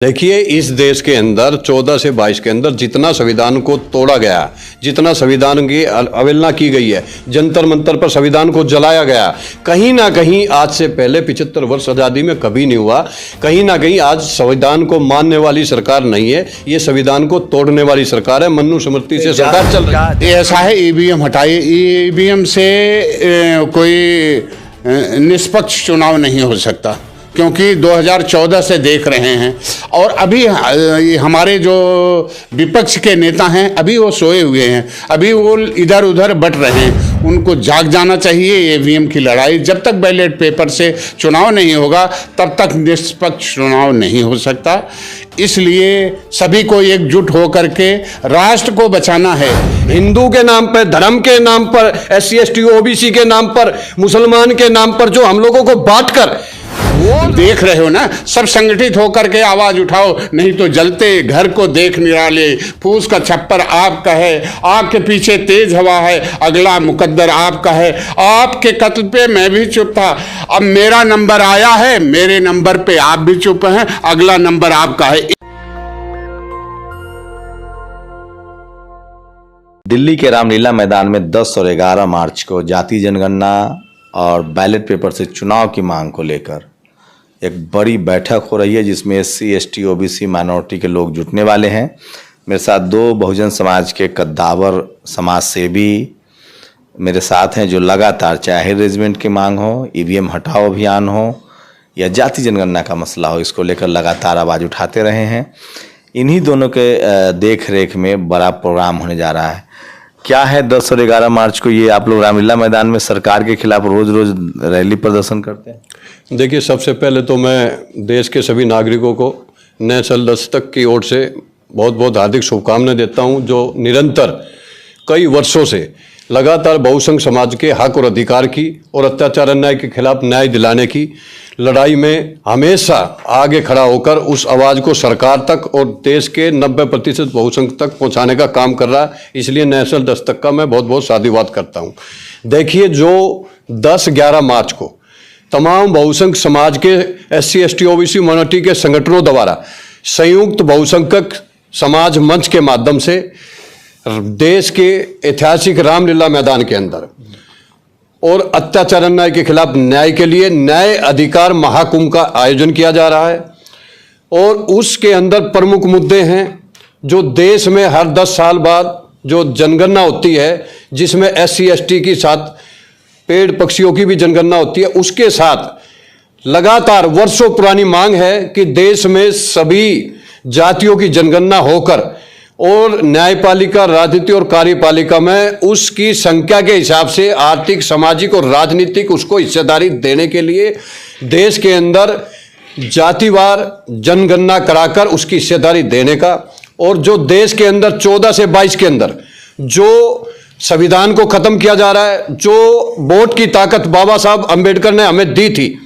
देखिए, इस देश के अंदर 14 से 22 के अंदर जितना संविधान को तोड़ा गया, जितना संविधान की अवहेलना की गई है, जंतर मंतर पर संविधान को जलाया गया, कहीं ना कहीं आज से पहले 75 वर्ष आज़ादी में कभी नहीं हुआ। कहीं ना कहीं आज संविधान को मानने वाली सरकार नहीं है, ये संविधान को तोड़ने वाली सरकार है। मनुस्मृति से सरकार चल रही है। ऐसा है, ईवीएम हटाइए। ईवीएम से कोई निष्पक्ष चुनाव नहीं हो सकता, क्योंकि 2014 से देख रहे हैं और अभी हमारे जो विपक्ष के नेता हैं अभी वो सोए हुए हैं, अभी वो इधर उधर बट रहे हैं। उनको जाग जाना चाहिए। ईवीएम की लड़ाई, जब तक बैलेट पेपर से चुनाव नहीं होगा तब तक निष्पक्ष चुनाव नहीं हो सकता। इसलिए सभी को एकजुट होकर के राष्ट्र को बचाना है। हिंदू के नाम पर, धर्म के नाम पर, SC ST OBC के नाम पर, मुसलमान के नाम पर जो हम लोगों को बांट कर, वो देख रहे हो ना, सब संगठित होकर के आवाज उठाओ, नहीं तो जलते घर को देख निराले, फूस का छप्पर आपका है, आपके पीछे तेज हवा है, अगला मुकद्दर आपका है। आपके कत्ल पे मैं भी चुप था, अब मेरा नंबर आया है, मेरे नंबर पे आप भी चुप हैं, अगला नंबर आपका है। दिल्ली के रामलीला मैदान में 10 और 11 मार्च को जातीय जनगणना और बैलेट पेपर से चुनाव की मांग को लेकर एक बड़ी बैठक हो रही है, जिसमें SC ST OBC माइनॉरिटी के लोग जुटने वाले हैं। मेरे साथ 2 बहुजन समाज के कद्दावर समाज सेवी मेरे साथ हैं, जो लगातार चाहे रेजिमेंट की मांग हो, ईवीएम हटाओ अभियान हो या जातीय जनगणना का मसला हो, इसको लेकर लगातार आवाज़ उठाते रहे हैं। इन्हीं दोनों के देख रेख में बड़ा प्रोग्राम होने जा रहा है। क्या है 10 और 11 मार्च को ये आप लोग रामलीला मैदान में सरकार के खिलाफ रोज रोज रैली प्रदर्शन करते हैं? देखिए, सबसे पहले तो मैं देश के सभी नागरिकों को नेशनल दस्तक की ओर से बहुत बहुत हार्दिक शुभकामनाएं देता हूं, जो निरंतर कई वर्षों से लगातार बहुसंख्य समाज के हक और अधिकार की और अत्याचार अन्याय के खिलाफ न्याय दिलाने की लड़ाई में हमेशा आगे खड़ा होकर उस आवाज़ को सरकार तक और देश के 90% बहुसंख्य तक पहुंचाने का काम कर रहा है। इसलिए नेशनल दस्तक का मैं बहुत बहुत साधुवाद करता हूं। देखिए, जो 10-11 मार्च को तमाम बहुसंख्य समाज के SC ST OBC माइनॉरिटी के संगठनों द्वारा संयुक्त बहुसंख्यक समाज मंच के माध्यम से देश के ऐतिहासिक रामलीला मैदान के अंदर और अत्याचार अन्याय के खिलाफ न्याय के लिए न्याय अधिकार महाकुंभ का आयोजन किया जा रहा है। और उसके अंदर प्रमुख मुद्दे हैं, जो देश में हर 10 साल बाद जो जनगणना होती है, जिसमें SC ST की साथ पेड़ पक्षियों की भी जनगणना होती है, उसके साथ लगातार वर्षों पुरानी मांग है कि देश में सभी जातियों की जनगणना होकर और न्यायपालिका, राजनीति और कार्यपालिका में उसकी संख्या के हिसाब से आर्थिक, सामाजिक और राजनीतिक उसको हिस्सेदारी देने के लिए देश के अंदर जातिवार जनगणना कराकर उसकी हिस्सेदारी देने का, और जो देश के अंदर 14 से 22 के अंदर जो संविधान को खत्म किया जा रहा है, जो वोट की ताकत बाबा साहब अंबेडकर ने हमें दी थी,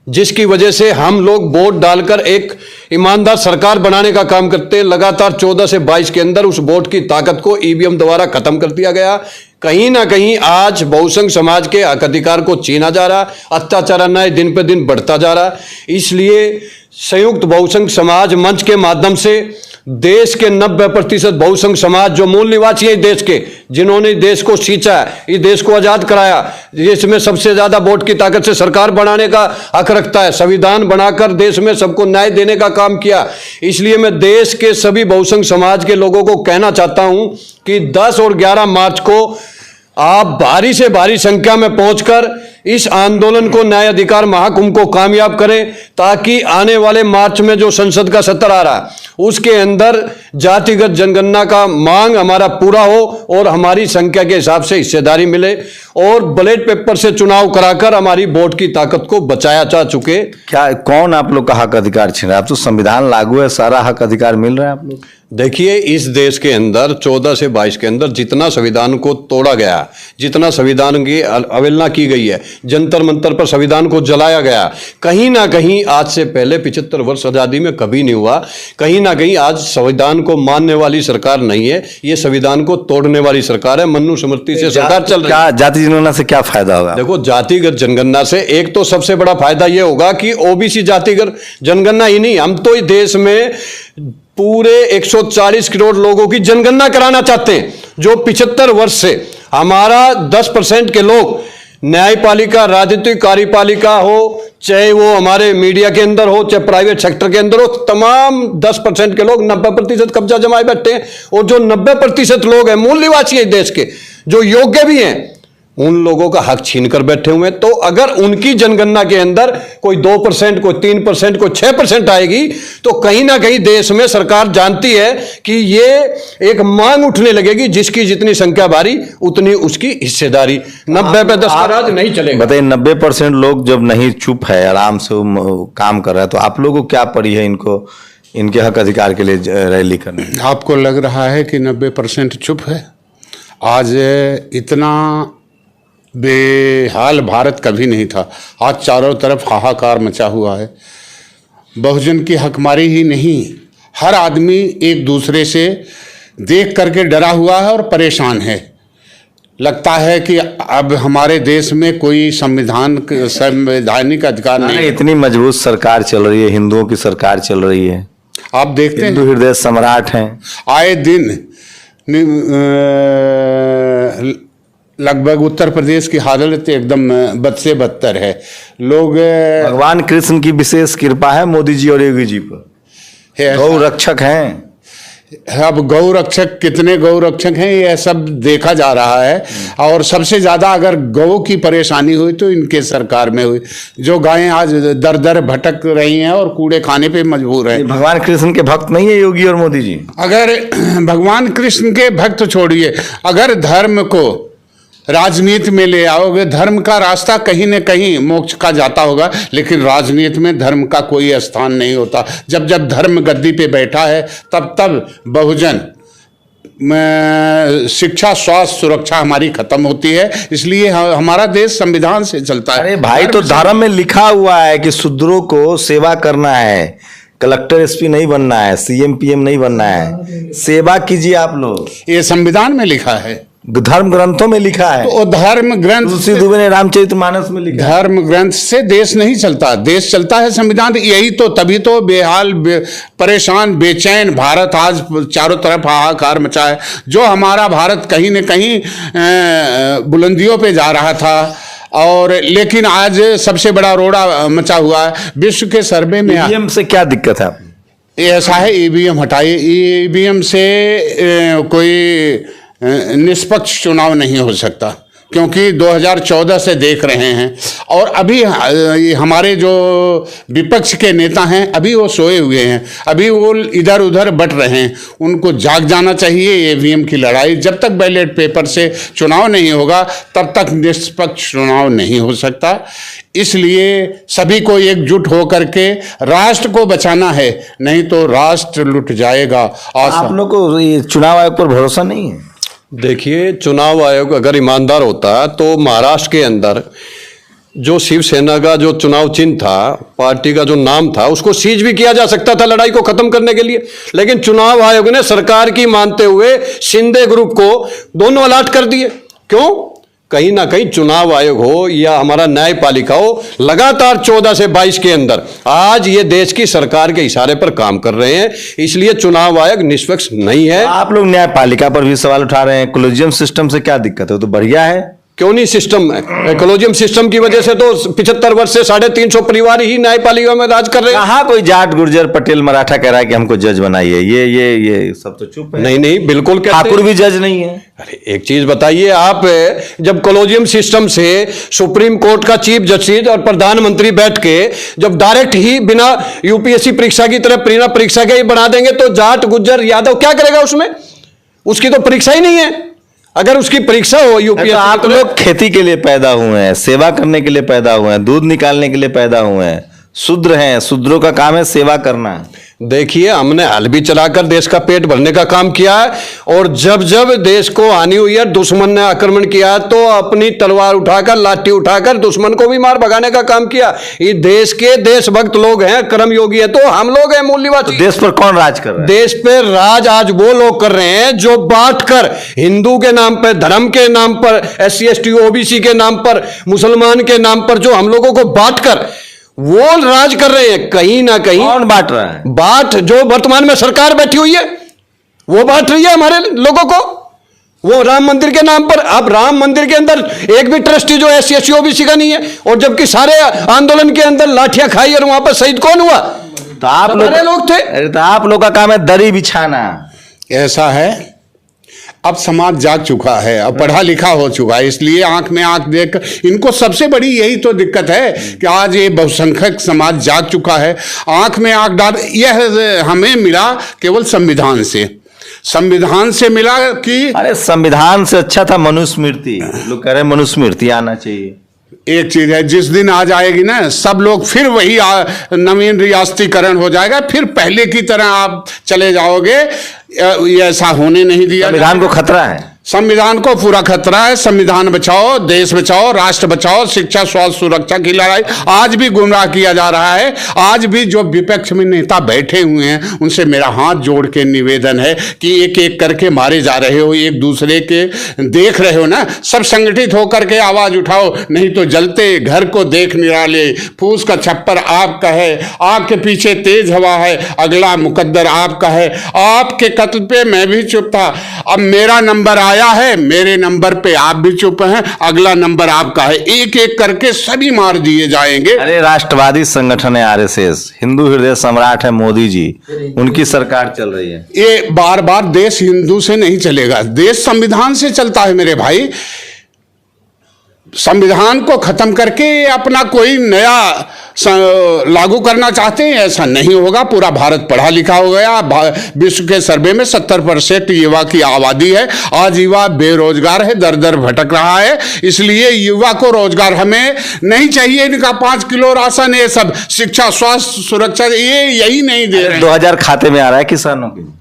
जिसकी वजह से हम लोग वोट डालकर एक ईमानदार सरकार बनाने का काम करते हैं, लगातार 14 से 22 के अंदर उस वोट की ताकत को ईवीएम द्वारा खत्म कर दिया गया। कहीं ना कहीं आज बहुसंख्य समाज के हक अधिकार को छीना जा रहा, अत्याचार अन्याय दिन पे दिन बढ़ता जा रहा। इसलिए संयुक्त बहुसंख्य समाज मंच के माध्यम से देश के 90% बहुसंख्य समाज जो मूल निवासी है देश के, जिन्होंने देश को सींचा, इस देश को आजाद कराया, जिसमें सबसे ज्यादा वोट की ताकत से सरकार बनाने का हक रखता है, संविधान बनाकर देश में सबको न्याय देने का काम किया। इसलिए मैं देश के सभी बहुसंख्य समाज के लोगों को कहना चाहता हूं कि 10 और 11 मार्च को आप भारी से भारी संख्या में पहुंचकर इस आंदोलन को, न्याय अधिकार महाकुंभ को कामयाब करें, ताकि आने वाले मार्च में जो संसद का सत्र आ रहा है उसके अंदर जातिगत जनगणना का मांग हमारा पूरा हो और हमारी संख्या के हिसाब से हिस्सेदारी मिले और बैलेट पेपर से चुनाव कराकर हमारी वोट की ताकत को बचाया जा चुके। क्या कौन आप लोग का हक अधिकार छीन रहा है? अब तो संविधान लागू है, सारा हक अधिकार मिल रहा है आप लोग। देखिए, इस देश के अंदर 14 से 22 के अंदर जितना संविधान को तोड़ा गया, जितना संविधान की अवहेलना की गई है, जंतर मंतर पर संविधान को जलाया गया, कहीं ना कहीं आज से पहले 75 वर्ष आज़ादी में कभी नहीं हुआ। कहीं ना कहीं आज संविधान को मानने वाली सरकार नहीं है, ये संविधान को तोड़ने वाली सरकार है। मनुस्मृति से सरकार चल रही है। जाति जनगणना से क्या फायदा होगा? देखो, जातिगत जनगणना से एक तो सबसे बड़ा फायदा ये होगा कि ओबीसी जातिगत जनगणना ही नहीं, हम तो इस देश में पूरे 140 करोड़ लोगों की जनगणना कराना चाहते हैं। जो 75 वर्ष से हमारा 10% के लोग न्यायपालिका, राजनीतिक कार्यपालिका हो, चाहे वो हमारे मीडिया के अंदर हो, चाहे प्राइवेट सेक्टर के अंदर हो, तमाम 10% के लोग 90% कब्जा जमाए बैठे हैं। और जो 90% लोग हैं, मूल निवासी है देश के, जो योग्य भी हैं, उन लोगों का हक छीन कर बैठे हुए हैं। तो अगर उनकी जनगणना के अंदर कोई 2%, कोई 3%, कोई 6% आएगी, तो कहीं ना कहीं देश में सरकार जानती है कि ये एक मांग उठने लगेगी, जिसकी जितनी संख्या भारी उतनी उसकी हिस्सेदारी। 90 पे 10 का राज नहीं चलेगा। बताइए, 90% लोग जब नहीं चुप है, आराम से काम कर रहा है, तो आप लोगों को क्या पड़ी है इनको, इनके हक अधिकार के लिए रैली करने? आपको लग रहा है कि 90% चुप है? आज इतना बेहाल भारत कभी नहीं था। आज चारों तरफ हाहाकार मचा हुआ है। बहुजन की हकमारी ही नहीं, हर आदमी एक दूसरे से देख करके डरा हुआ है और परेशान है। लगता है कि अब हमारे देश में कोई संवैधानिक अधिकार नहीं है। इतनी मजबूत सरकार चल रही है, हिंदुओं की सरकार चल रही है, आप देखते हैं, हिंदू हृदय सम्राट हैं। आए दिन लगभग उत्तर प्रदेश की हालत एकदम बद से बदतर है। लोग, भगवान कृष्ण की विशेष कृपा है मोदी जी और योगी जी पर। गौ रक्षक हैं। अब गौ रक्षक, कितने गौ रक्षक हैं यह सब देखा जा रहा है। और सबसे ज्यादा अगर गौ की परेशानी हुई तो इनके सरकार में हुई। जो गायें आज दर दर भटक रही हैं और कूड़े खाने पे मजबूर हैं। भगवान कृष्ण के भक्त नहीं है योगी और मोदी जी? अगर भगवान कृष्ण के भक्त छोड़िए, अगर धर्म को राजनीति में ले आओगे, धर्म का रास्ता कहीं न कहीं मोक्ष का जाता होगा, लेकिन राजनीति में धर्म का कोई स्थान नहीं होता। जब जब धर्म गद्दी पे बैठा है, तब तब बहुजन शिक्षा, स्वास्थ्य, सुरक्षा हमारी खत्म होती है। इसलिए हमारा देश संविधान से चलता है। अरे भाई, तो धर्म में लिखा हुआ है कि शूद्रों को सेवा करना है, कलेक्टर एसपी नहीं बनना है, सीएम पीएम नहीं बनना है, सेवा कीजिए आप लोग। ये संविधान में लिखा है, धर्म ग्रंथों में लिखा है। तो धर्म ग्रंथ, तुलसी दुबे ने रामचरितमानस में लिखा है। धर्म ग्रंथ से देश नहीं चलता, देश चलता है संविधान। यही तो, तभी तो बेहाल, परेशान, बेचैन भारत आज चारों तरफ हाहाकार मचा है। जो हमारा भारत कहीं न कहीं बुलंदियों पे जा रहा था, और लेकिन आज सबसे बड़ा रोड़ा मचा हुआ है। विश्व के सर्वे में ईवीएम से क्या दिक्कत है? ऐसा है, ईवीएम हटाइए। ईवीएम से कोई निष्पक्ष चुनाव नहीं हो सकता, क्योंकि 2014 से देख रहे हैं। और अभी हमारे जो विपक्ष के नेता हैं, अभी वो सोए हुए हैं, अभी वो इधर उधर बट रहे हैं। उनको जाग जाना चाहिए। ईवीएम की लड़ाई, जब तक बैलेट पेपर से चुनाव नहीं होगा, तब तक निष्पक्ष चुनाव नहीं हो सकता। इसलिए सभी को एकजुट होकर के राष्ट्र को बचाना है, नहीं तो राष्ट्र लुट जाएगा। आप लोग को ये चुनाव आयोग पर भरोसा नहीं है? देखिए, चुनाव आयोग अगर ईमानदार होता तो महाराष्ट्र के अंदर जो शिवसेना का जो चुनाव चिन्ह था, पार्टी का जो नाम था, उसको सीज भी किया जा सकता था लड़ाई को खत्म करने के लिए। लेकिन चुनाव आयोग ने सरकार की मानते हुए शिंदे ग्रुप को दोनों अलर्ट कर दिए। क्यों? कहीं ना कहीं चुनाव आयोग हो या हमारा न्यायपालिका हो, लगातार 14 से 22 के अंदर आज ये देश की सरकार के इशारे पर काम कर रहे हैं। इसलिए चुनाव आयोग निष्पक्ष नहीं है। आप लोग न्यायपालिका पर भी सवाल उठा रहे हैं। कॉलेजियम सिस्टम से क्या दिक्कत है? तो बढ़िया है। क्यों नहीं? सिस्टम है, कॉलेजियम सिस्टम की वजह से तो 75 वर्ष से 350 परिवार ही न्यायपालिका में राज कर रहे हैं। कहाँ कोई जाट, गुर्जर, पटेल, मराठा कह रहा है कि हमको जज बनाइए? ये सब तो चुप है। नहीं, बिल्कुल ठाकुर भी जज नहीं है। अरे एक चीज बताइए, आप जब कॉलेजियम सिस्टम से सुप्रीम कोर्ट का चीफ जस्टिस और प्रधानमंत्री बैठ के जब डायरेक्ट ही बिना यूपीएससी परीक्षा की तरह प्रीलिमिनरी परीक्षा के ही बना देंगे, तो जाट, गुज्जर, यादव क्या करेगा उसमें? उसकी तो परीक्षा ही नहीं है। अगर उसकी परीक्षा हो यूपीएससी, तो आप लोग खेती के लिए पैदा हुए हैं, सेवा करने के लिए पैदा हुए हैं, दूध निकालने के लिए पैदा हुए हैं, शूद्र हैं, शूद्रों का काम है सेवा करना। देखिए, हमने हल भी चलाकर देश का पेट भरने का काम किया है, और जब जब देश को हानि हुई है, दुश्मन ने आक्रमण किया है, तो अपनी तलवार उठाकर, लाठी उठाकर दुश्मन को भी मार भगाने का काम किया। ये देश के देशभक्त लोग हैं, कर्मयोगी हैं, तो हम लोग हैं मूल्यवासी। देश पर कौन राज कर रहा है? देश पे राज आज वो लोग कर रहे हैं जो बांटकर, हिंदू के नाम पर, धर्म के नाम पर, SC ST OBC के नाम पर, मुसलमान के नाम पर, जो हम लोगों को बांटकर वो राज कर रहे हैं। कहीं ना कहीं कौन बांट रहा है? बात जो वर्तमान में सरकार बैठी हुई है वो बांट रही है हमारे लोगों को, वो राम मंदिर के नाम पर। अब राम मंदिर के अंदर एक भी ट्रस्टी जो SC ST OBC का नहीं है, और जबकि सारे आंदोलन के अंदर लाठियां खाई और वहां पर शहीद कौन हुआ? तो आप लोग थे। अरे तो आप लोग का काम है दरी बिछाना। ऐसा है, अब समाज जाग चुका है, अब पढ़ा लिखा हो चुका है, इसलिए आंख में आंख देख, इनको सबसे बड़ी यही तो दिक्कत है कि आज ये बहुसंख्यक समाज जाग चुका है, आंख में आंख डाल। यह हमें मिला केवल संविधान से, संविधान से मिला कि अरे संविधान से अच्छा था मनुस्मृति। लोग कह रहे हैं मनुस्मृति आना चाहिए। एक चीज है, जिस दिन आ जाएगी ना, सब लोग फिर वही नवीन रियासतीकरण हो जाएगा, फिर पहले की तरह आप चले जाओगे। ये ऐसा होने नहीं दिया। संविधान को खतरा है, संविधान को पूरा खतरा है। संविधान बचाओ, देश बचाओ, राष्ट्र बचाओ, शिक्षा, स्वास्थ्य, सुरक्षा की लड़ाई आज भी गुमराह किया जा रहा है। आज भी जो विपक्ष में नेता बैठे हुए हैं उनसे मेरा हाथ जोड़ के निवेदन है कि एक एक करके मारे जा रहे हो, एक दूसरे के देख रहे हो ना, सब संगठित होकर के आवाज उठाओ, नहीं तो जलते घर को देख निराले, फूस का छप्पर आपका है, आग के पीछे तेज हवा है, अगला मुकद्दर आपका है। आपके कत्ल पे मैं भी चुप था, अब मेरा नंबर आया है, मेरे नंबर पे आप भी चुप हैं, अगला नंबर आपका है। एक एक करके सभी मार दिए जाएंगे। अरे राष्ट्रवादी संगठन है RSS, हिंदू हृदय सम्राट है मोदी जी, उनकी सरकार चल रही है। ये बार बार देश हिंदू से नहीं चलेगा, देश संविधान से चलता है मेरे भाई। संविधान को खत्म करके अपना कोई नया लागू करना चाहते हैं, ऐसा नहीं होगा। पूरा भारत पढ़ा लिखा हो गया। विश्व के सर्वे में 70% युवा की आबादी है। आज युवा बेरोजगार है, दर दर भटक रहा है। इसलिए युवा को रोजगार हमें नहीं चाहिए। इनका 5 किलो राशन, ये सब शिक्षा, स्वास्थ्य, सुरक्षा, ये यही नहीं दे रहे। 2000 खाते में आ रहा है किसानों के।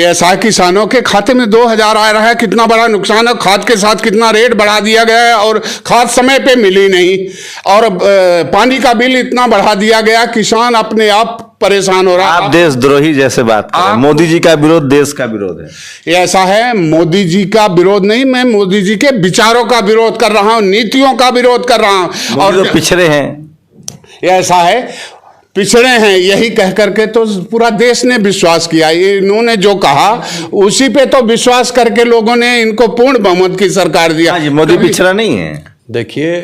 ऐसा किसानों के खाते में 2000 आ रहा है, कितना बड़ा नुकसान है। खाद के साथ कितना रेट बढ़ा दिया गया है, और खाद समय पे मिली नहीं, और पानी का बिल इतना बढ़ा दिया गया, किसान अपने आप परेशान हो रहा है। आप देशद्रोही जैसे बात कर रहे हैं। मोदी जी का विरोध देश का विरोध है। ऐसा है, मोदी जी का विरोध नहीं, मैं मोदी जी के विचारों का विरोध कर रहा हूं, नीतियों का विरोध कर रहा हूं। और जो पिछड़े हैं, ऐसा है, पिछड़े हैं, यही कह करके तो पूरा देश ने विश्वास किया। इन्होंने जो कहा उसी पे तो विश्वास करके लोगों ने इनको पूर्ण बहुमत की सरकार दिया। मोदी पिछड़ा नहीं है। देखिए,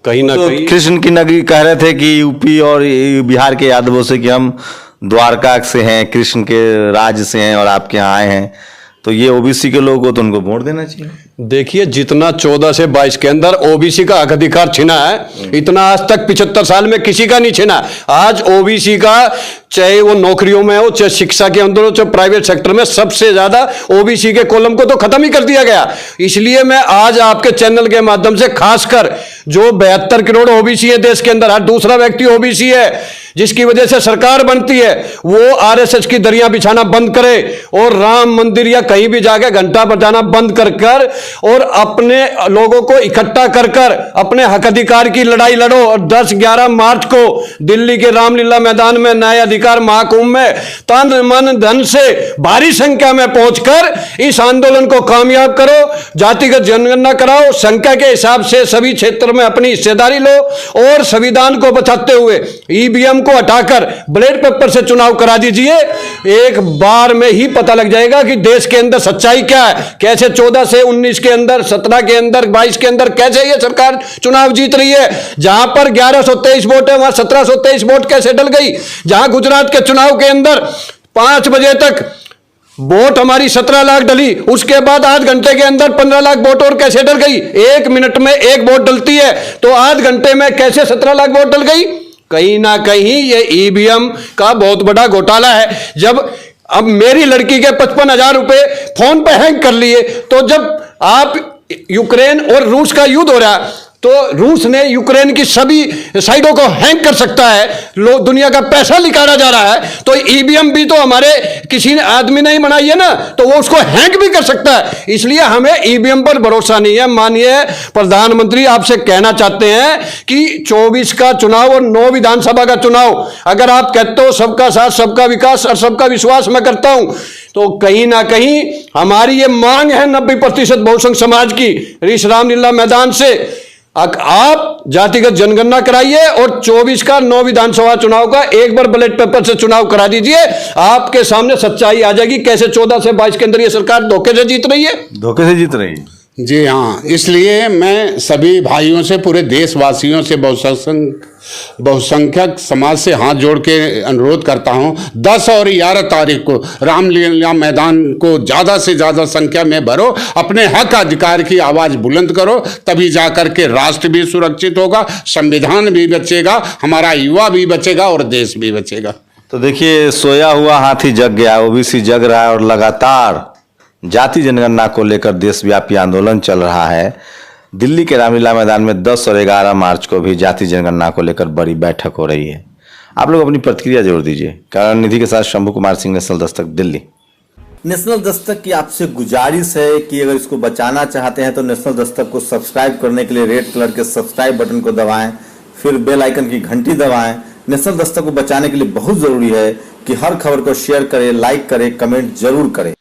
कहीं ना तो कहीं कृष्ण की नगरी कह रहे थे कि यूपी और बिहार के यादवों से कि हम द्वारका से हैं, कृष्ण के राज्य से हैं, और आपके यहाँ आए हैं, तो ये OBC के लोगों को तो उनको वोट देना चाहिए। देखिए, जितना 14 से 22 के अंदर OBC का हक अधिकार छिना है, इतना आज तक 75 साल में किसी का नहीं छिना। आज OBC का, चाहे वो नौकरियों में हो, चाहे शिक्षा के अंदर हो, चाहे प्राइवेट सेक्टर में, सबसे ज्यादा OBC के कॉलम को तो खत्म ही कर दिया गया। इसलिए मैं आज आपके चैनल के माध्यम से खासकर जो 72 करोड़ OBC है देश के अंदर, हर दूसरा व्यक्ति OBC है, जिसकी वजह से सरकार बनती है, वो RSS की दरियां बिछाना बंद करे और राम मंदिर या कहीं भी जाके घंटा बजाना बंद कर और अपने लोगों को इकट्ठा कर अपने हक अधिकार की लड़ाई लड़ो। और 10-11 मार्च को दिल्ली के रामलीला मैदान में न्याय अधिकार महाकुंभ में तन मन धन से भारी संख्या में पहुंचकर इस आंदोलन को कामयाब करो। जातिगत जनगणना कराओ, संख्या के हिसाब से सभी क्षेत्र में अपनी हिस्सेदारी लो, और संविधान को बचाते हुए EVM को हटाकर बैलेट पेपर से चुनाव करा दीजिए। एक बार में ही पता लग जाएगा कि देश के अंदर सच्चाई क्या है, कैसे 14 से 19 के अंदर, 17 के अंदर, 22 के अंदर कैसे ये सरकार चुनाव जीत रही है। जहां पर 1123 वोट है, वहां 1723 वोट कैसे डल गई। जहां गुजरात के चुनाव के अंदर 5 बजे तक वोट हमारी 17 लाख डली, उसके बाद आध घंटे के अंदर 15 लाख वोट और कैसे डल गई। 1 मिनट में 1 वोट डलती है, तो आध घंटे में कैसे 17 लाख वोट डल गई। कहीं ना कहीं ये EVM का बहुत बड़ा घोटाला है। जब अब मेरी लड़की के 55,000 रुपए फोन पे हैंग कर लिए, तो जब आप यूक्रेन और रूस का युद्ध हो रहा है, तो रूस ने यूक्रेन की सभी साइडों को हैंग कर सकता है, लोग दुनिया का पैसा निकाला जा रहा है, तो ईवीएम भी तो हमारे किसी ने आदमी नहीं बनाई है ना, तो वो उसको हैंग भी कर सकता है। इसलिए हमें ईवीएम पर भरोसा नहीं है। माननीय प्रधानमंत्री, आपसे कहना चाहते हैं कि 24 का चुनाव और 9 विधानसभा का चुनाव, अगर आप कहते हो सबका साथ सबका विकास और सबका विश्वास मैं करता हूं, तो कहीं ना कहीं हमारी ये मांग है 90% बहुसंख्य समाज की, ऋष रामलीला मैदान से आप जातिगत जनगणना कराइए और 24 का 9 विधानसभा चुनाव का एक बार बैलेट पेपर से चुनाव करा दीजिए। आपके सामने सच्चाई आ जाएगी कैसे 14 से 22 के अंदर ये सरकार धोखे से जीत रही है। धोखे से जीत रही है। जी हाँ, इसलिए मैं सभी भाइयों से, पूरे देशवासियों से, बहुसंख्यक समाज से हाथ जोड़ के अनुरोध करता हूँ, 10 और 11 तारीख को रामलीला मैदान को ज़्यादा से ज़्यादा संख्या में भरो, अपने हक अधिकार की आवाज़ बुलंद करो, तभी जाकर के राष्ट्र भी सुरक्षित होगा, संविधान भी बचेगा, हमारा युवा भी बचेगा और देश भी बचेगा। तो देखिए, सोया हुआ हाथी जग गया, ओबीसी जग रहा है और लगातार जाति जनगणना को लेकर देशव्यापी आंदोलन चल रहा है। दिल्ली के रामलीला मैदान में 10 और 11 मार्च को भी जाति जनगणना को लेकर बड़ी बैठक हो रही है। आप लोग अपनी प्रतिक्रिया जरूर दीजिए। कारण निधि के साथ शंभू कुमार सिंह, नेशनल दस्तक, दिल्ली। नेशनल दस्तक की आपसे गुजारिश है कि अगर इसको बचाना चाहते हैं तो नेशनल दस्तक को सब्सक्राइब करने के लिए रेड कलर के सब्सक्राइब बटन को दबाएं, फिर बेल आइकन की घंटी दबाएं। नेशनल दस्तक को बचाने के लिए बहुत जरूरी है कि हर खबर को शेयर करें, लाइक करें, कमेंट जरूर करें।